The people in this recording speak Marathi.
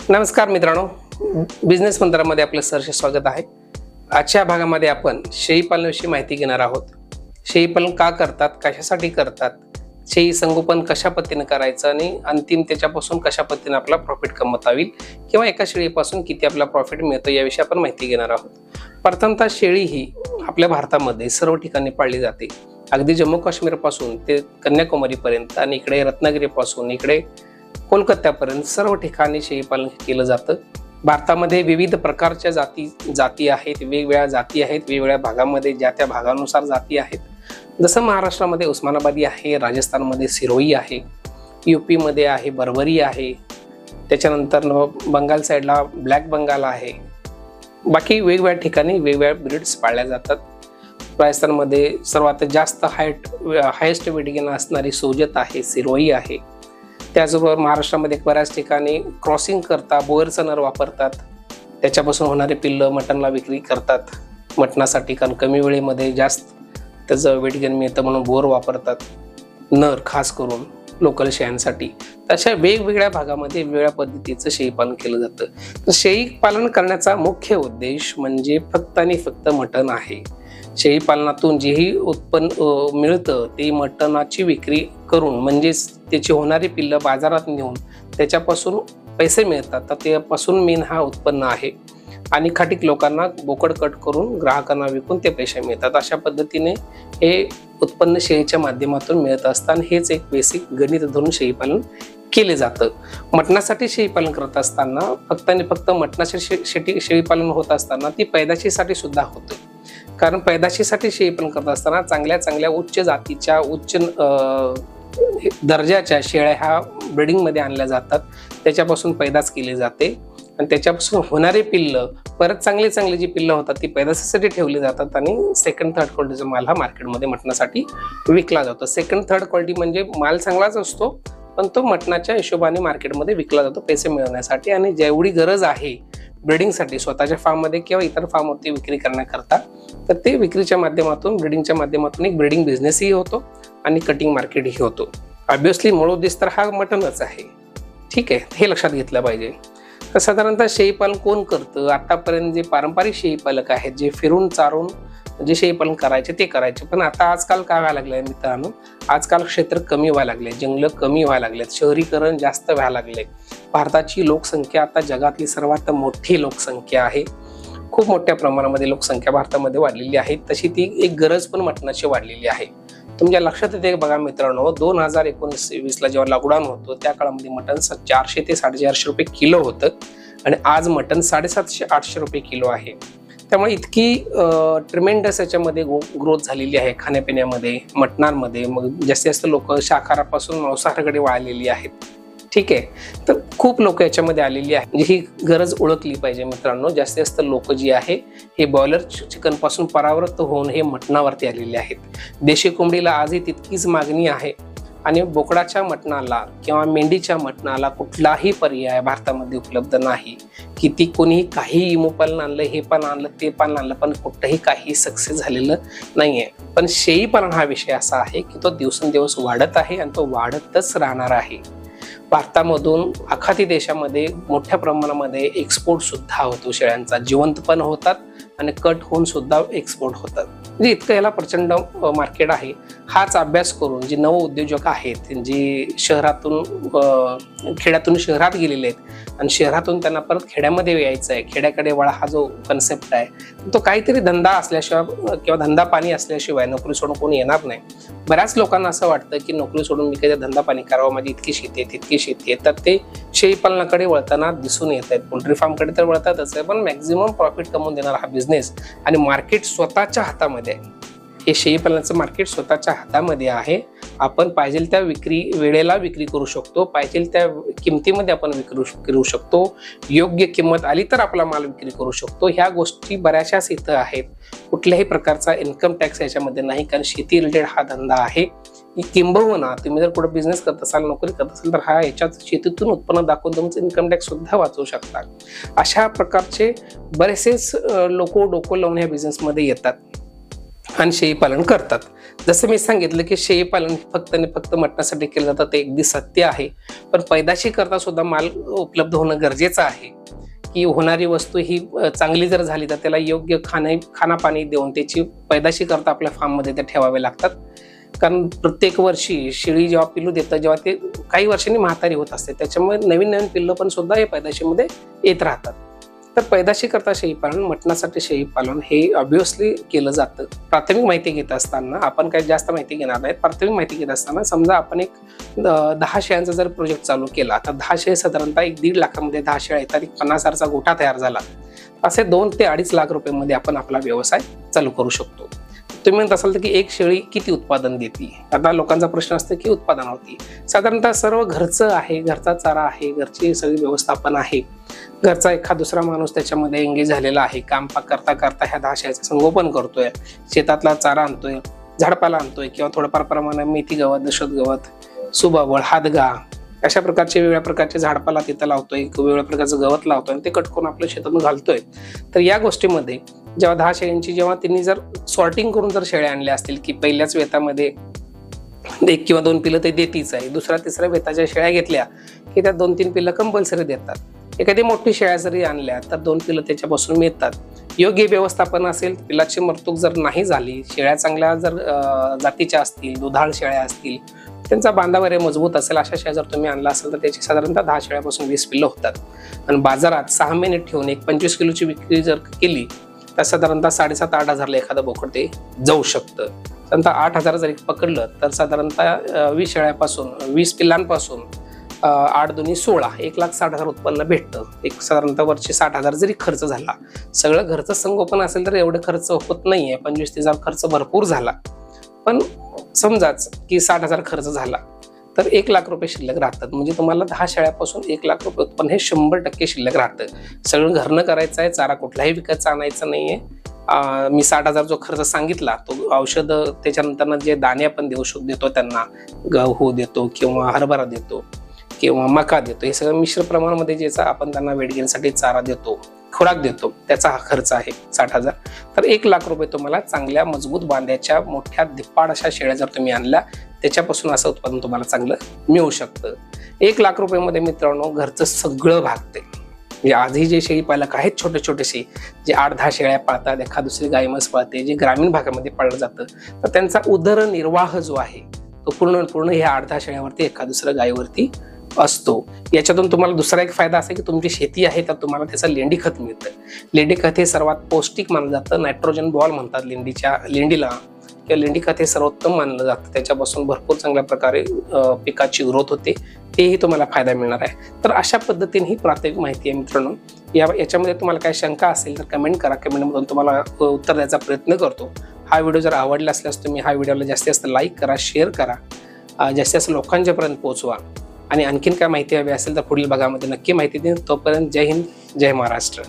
नमस्कार मित्रांनो, बिझनेस मंत्रामध्ये आपलं सहर्ष स्वागत आहे। आजच्या भागामध्ये आपण शेळी पालनाविषयी माहिती घेणार आहोत। शेळी पालन का करतात, कशासाठी करतात, शेळी संगोपन कशा पद्धतीने करायचं आणि अंतिम त्याच्यापासून कशा पद्धतीने आपला प्रॉफिट कमवता येईल किंवा एका शेळीपासून किती आपला प्रॉफिट मिळतो याविषयी आपण माहिती घेणार आहोत। प्रथमतः शेळी ही आपल्या भारतामध्ये सर्व ठिकाणी पाळली जाते, अगदी जम्मू काश्मीर पासून ते कन्याकुमारी पर्यंत आणि इकडे रत्नागिरी पासून इकडे कोलकात्यापर्यंत सर्व ठिकाणी शेळी पालन केलं जातं। भारतामध्ये विविध प्रकारच्या जाती आहेत, वेगवेगळ्या जाती आहेत, वेगवेगळ्या भागामध्ये ज्या त्या भागानुसार जाती आहेत। जसं महाराष्ट्रामध्ये उस्मानाबादी आहे, राजस्थानमध्ये सिरोही आहे, यूपी मध्ये आहे बर्बरी आहे, त्याच्यानंतर बंगाल साईडला ब्लॅक बंगाल आहे। बाकी वेगवेगळ्या ठिकाणी वेगवेगळ्या ब्रीड्स पाळल्या जातात। राजस्थानमध्ये सर्वात जास्त हायेस्ट वेटिंग असणारी सोजत आहे, सिरोही आहे। त्याचबरोबर महाराष्ट्रामध्ये बऱ्याच ठिकाणी क्रॉसिंग करता बोअरचा नर वापरतात, त्याच्यापासून होणारे पिल्लं मटनला विक्री करतात मटणासाठी, कारण कमी वेळेमध्ये जास्त त्याचं वेट गेन मिळतं म्हणून बोअर वापरतात नर, खास करून लोकल शेळ्यांसाठी। अशा वेगवेगळ्या भागामध्ये वेगवेगळ्या पद्धतीचं शेळी पालन केलं जातं। तर शेळी पालन करण्याचा मुख्य उद्देश म्हणजे फक्त आणि फक्त मटण आहे। शेळी पालनातून जेही उत्पन्न मिळतं ते मटणाची विक्री करून, म्हणजेच त्याची होणारी पिल्लं बाजारात नेऊन त्याच्यापासून पैसे मिळतात, तर त्यापासून मेन हा उत्पन्न आहे। आणि खाटीक लोकांना बोकड कट करून ग्राहकांना विकून ते पैसे मिळतात। अशा पद्धतीने हे उत्पन्न शेळीच्या माध्यमातून मिळत असताना हेच एक बेसिक गणित धरून शेळी पालन केले जातं। मटणासाठी शेळी पालन करत असताना फक्त आणि फक्त मटणासाठी शेळी पालन होत असताना ती पैदाशीसाठी सुद्धा होतं, कारण पैदाशीसाठी शेळी पालन करत असताना चांगल्या उच्च जातीच्या उच्च दर्जाच्या शेळ्या ह्या ब्रीडिंगमध्ये आणल्या जातात, त्याच्यापासून पैदास केली जाते आणि त्याच्यापासून होणारे पिल्लं परत चांगली जी पिल्लं होतात ती पैदाशीसाठी ठेवली जातात आणि सेकंड थर्ड क्वालिटीचा माल हा मार्केटमध्ये मटणासाठी विकला जातो। सेकंड थर्ड क्वालिटी म्हणजे माल चांगलाच असतो, पण तो मटणाच्या हिशोबाने मार्केटमध्ये विकला जातो पैसे मिळवण्यासाठी, आणि जेवढी गरज आहे ब्रीडिंगसाठी स्वतःच्या फार्ममध्ये किंवा इतर फार्मवरती विक्री करण्याकरता, तर ते विक्रीच्या माध्यमातून ब्रीडिंगच्या माध्यमातून एक ब्रीडिंग बिझनेसही होतो आणि कटिंग मार्केटही होतो। ऑब्विसली मूळ उद्देश तर हा मटणच आहे, ठीक आहे, हे लक्षात घेतलं पाहिजे। तर साधारणतः शेळी पालन कोण करतं? आतापर्यंत जे पारंपरिक शेळी पालक आहेत, जे फिरून चारून जे शेळी पालन करायचे ते करायचे, पण आता आजकाल काय व्हायला लागलंय मित्रांनो, आजकाल क्षेत्र कमी व्हायला लागले, जंगलं कमी व्हायला लागलेत, शहरीकरण जास्त व्हायला लागले। भारताची लोकसंख्या आता जगातली सर्वात मोठी लोकसंख्या आहे, खूप मोठ्या प्रमाणामध्ये लोकसंख्या भारतामध्ये वाढलेली आहे, तशी ती एक गरज पण मटणाची वाढलेली आहे। तुमच्या लक्षात येते बघा मित्रांनो, 2019-20ला जेव्हा लॉकडाऊन होतो त्या काळामध्ये मटण 400 ते 450 रुपये किलो होतं आणि आज मटण 750-800 रुपये किलो आहे। त्यामुळे इतकी ट्रिमेंडस याच्यामध्ये ग्रोथ झालेली आहे खाण्यापिण्यामध्ये, मटणांमध्ये। मग जास्तीत जास्त लोक शाकाहारापासून मांसाहाराकडे वळालेली आहेत, ठीक आहे। तर खूप लोक याच्यामध्ये आलेली आहे, म्हणजे ही गरज ओळखली पाहिजे मित्रांनो। जास्तीत जास्त लोक जी आहे हे बॉयलर चिकन पासून परावृत्त होऊन हे मटणावरती आलेले आहेत। देशी कोंबडीला आजही तितकीच मागणी आहे आणि बोकडाच्या मटणाला किंवा मेंढीच्या मटणाला कुठलाही पर्याय भारतामध्ये उपलब्ध नाही। किती कोणीही काही इमोपालन आणलं, हे पण आणलं, ते पण आणलं, पण कुठंही काही सक्सेस झालेलं नाहीये। पण शेळी पालन हा विषय असा आहे की तो दिवसेंदिवस वाढत आहे आणि तो वाढतच राहणार आहे। भारतामधून आखाती देशामध्ये मोठ्या प्रमाणामध्ये एक्सपोर्ट सुद्धा होतो शेळ्यांचा, जिवंत पण होतात आणि कट होऊन सुद्धा एक्सपोर्ट होतात, म्हणजे इतकं याला प्रचंड मार्केट आहे। हाच अभ्यास करून जे नव उद्योजक आहेत, जे खेड्यातून शहरात गेलेले आहेत आणि शहरातून त्यांना परत खेड्यामध्ये यायचं आहे, खेड्याकडे वळा हा जो कन्सेप्ट आहे, तो काहीतरी धंदा असल्याशिवाय किंवा धंदा पाणी असल्याशिवाय नोकरी सोडून कोणी येणार नाही। बऱ्याच लोकांना असं वाटतं की नोकरी सोडून मी काही धंदा पाणी करावं, माझी इतकी शेती आहे तितकी शेती आहे, तर ते शेळी पालनाकडे वळताना दिसून येत आहेत। पोल्ट्री फार्मकडे तर वळतातच आहे, पण मॅक्झिमम प्रॉफिट कमवून देणारा हा बिझनेस आणि मार्केट स्वतःच्या हातामध्ये आहे। हे शेळी पालनाचं मार्केट स्वतःच्या हातामध्ये आहे। आपण पाहिजे त्या वेळेला विक्री करू शकतो, पाहिजे त्या किमतीमध्ये आपण विक्री करू शकतो, योग्य किंमत आली तर आपला माल विक्री करू शकतो। ह्या गोष्टी बऱ्याचशाच इथं आहेत। कुठल्याही प्रकारचा इन्कम टॅक्स याच्यामध्ये नाही, कारण शेती रिलेटेड हा धंदा आहे। किंबहुना तुम्ही जर कुठे बिझनेस करत असाल, नोकरी करत असाल, तर हा याच्यात शेतीतून उत्पन्न दाखवून तुमचं इन्कम टॅक्स सुद्धा वाचवू शकता। अशा प्रकारचे बरेचसेच लोक डोकं लावून ह्या बिझनेसमध्ये येतात। आणि शेळी पालन करतात. जसं मी सांगितलं की शेळी पालन फक्त आणि फक्त मटणासाठी केलं जातं, ते अगदी सत्य आहे. पण पैदाशी करता सुद्धा माल उपलब्ध होणं गरजेचं आहे, की होणारी वस्तू ही चांगली जर झाली तर त्याला योग्य खाना-पाणी देऊन त्याची पैदाशी करता आपल्या फार्ममध्ये ते ठेवावे लागतात. कारण प्रत्येक वर्षी शेळी जेव्हा पिल्लू देतं, जेव्हा ते काही वर्षांनी म्हातारी होत असते, त्याच्यामुळे नवीन नवीन पिल्लं पण सुद्धा हे पैदाशीमध्ये येत राहतात. तर पैदाशी करता शेळी पालन, मटणासाठी शेळी पालन हे ऑब्व्हियसली केलं जातं. प्राथमिक माहिती घेत असताना आपण काही जास्त माहिती घेणार नाहीत. प्राथमिक माहिती घेत असताना समजा आपण एक 10 शेळ्यांचा जर प्रोजेक्ट चालू केला, तर 10 शेळी साधारणतः 1-1.5 लाखामध्ये 10 शेळ्या येतात, 50,000चा गोठा तयार झाला, असे 2 ते 2.5 लाख रुपयांमध्ये आपण आपला व्यवसाय चालू करू शकतो. तुम्ही म्हणत असाल की एक शेळी किती उत्पादन देते? आता लोकांचा प्रश्न असतो की उत्पादनावरती. साधारणतः सर्व घरचं आहे, घरचा चारा आहे, घरची सगळी व्यवस्थापन आहे, घरचा एखाद दुसरा माणूस त्याच्यामध्ये एंगेज झालेला आहे, काम करता करता ह्या 10 शेळ्याचं संगोपन करतोय, शेतातला चारा आणतोय, झाडपाला आणतोय किंवा थोडंफार प्रमाणात मेथी गवत, दशत गवत, सुबाबळ, हादगा अशा प्रकारचे वेगवेगळ्या प्रकारचे झाडपाला तिथं लावतोय, वेगवेगळ्या प्रकारचं गवत लावतोय आणि ते कट करून आपल्या शेतातून घालतोय. तर या गोष्टीमध्ये जेव्हा 10 शेळ्यांची जेव्हा त्यांनी जर सॉर्टिंग करून जर शेळ्या आणल्या असतील की पहिल्याच वेतामध्ये 1 किंवा 2 पिल्लं ते देतीच आहे, दुसऱ्या तिसऱ्या वेताच्या शेळ्या घेतल्या की त्या 2-3 पिल्लं कंपल्सरी देतात. एखादी मोठी शेळ्या जरी आणल्या तर 2 पिल्लं त्याच्यापासून मिळतात. योग्य व्यवस्थापन असेल, पिल्लाची मरतूक जर नाही झाली, शेळ्या चांगल्या जर जातीच्या असतील, दुधाळ शेळ्या असतील, त्यांचा बांधावरे मजबूत असेल, अशा शेळ्या जर तुम्ही आणला असेल तर त्याची साधारणतः 10 शेळ्यापासून 20 पिल्लं होतात. आणि बाजारात 6 महिने ठेवून एक 25 किलोची विक्री जर केली तर साधारणतः 7,500-8 हजारला एखादं बोकड ते जाऊ शकतं. साधारणतः 8,000 जरी पकडलं तर साधारणतः 20 शेळ्यापासून 20 पिल्लांपासून 8 दुनी 16, 1,60,000 उत्पन्न भेटतं. एक साधारणतः वर्षी 60,000 जरी खर्च झाला, सगळं घरचं संगोपन असेल तर एवढं खर्च होत नाहीये. 25-30 हजार खर्च भरपूर झाला, पण समजाच की 60,000 खर्च झाला तर 1 लाख रुपये शिल्लक राहतात. म्हणजे तुम्हाला 10 शेळ्यापासून 1 लाख रुपये उत्पन्न हे 100% शिल्लक राहतं. सगळं घरनं करायचं आहे, चारा कुठलाही विकतचा आणायचा नाहीये. मी 60,000 जो खर्च सांगितला तो औषध, त्याच्यानंतर जे दाणे आपण देतो त्यांना, गहू देतो किंवा हरभरा देतो किंवा मका देतो, हे सगळं मिश्र प्रमाणामध्ये ज्याचा आपण त्यांना वेट गेनसाठी चारा देतो, खुराक देतो, त्याचा हा खर्च आहे 60,000. तर 1 लाख रुपये तुम्हाला चांगल्या मजबूत बांध्याच्या मोठ्या धिप्पाड अशा शेळ्या जर तुम्ही आणल्या, त्याच्यापासून असं उत्पादन तुम्हाला चांगलं मिळू शकतं. 1 लाख रुपयामध्ये मित्रांनो घरचं सगळं भागते. म्हणजे आजही जे शेळी पालक आहेत छोटे छोटेसे, जे 8-10 शेळ्या पाळतात, एखाद दुसरी गाय म्हस पाळते, जे ग्रामीण भागामध्ये पाळलं जातं, तर त्यांचा उदरनिर्वाह जो आहे तो पूर्ण ह्या 8-10 शेळ्यावरती, एखाद दुसऱ्या गायीवरती असतो. याच्यातून तुम्हाला दुसरा एक फायदा असा की तुमची शेती आहे तर तुम्हाला त्याचं लेंडी खत मिळतं. लेंडी खत हे सर्वात पौष्टिक मानलं जातं. नायट्रोजन बॉल म्हणतात लेंडीला, किंवा लेंडी खत हे सर्वोत्तम मानलं जातं. त्याच्यापासून भरपूर चांगल्या प्रकारे पिकाची ग्रोथ होते, तेही तुम्हाला फायदा मिळणार आहे. तर अशा पद्धतीने ही प्राथमिक माहिती आहे मित्रांनो. याच्यामध्ये तुम्हाला काही शंका असेल तर कमेंट करा, कमेंटमधून तुम्हाला उत्तर द्यायचा प्रयत्न करतो. हा व्हिडिओ जर आवडला असल्यास तुम्ही हा व्हिडिओला जास्तीत जास्त लाईक करा, शेअर करा, जास्तीत जास्त लोकांच्यापर्यंत पोहोचवा. आणि आणखीन काय माहिती हवी असेल तर पुढील भागामध्ये नक्की माहिती देईन. तोपर्यंत जय हिंद, जय महाराष्ट्र.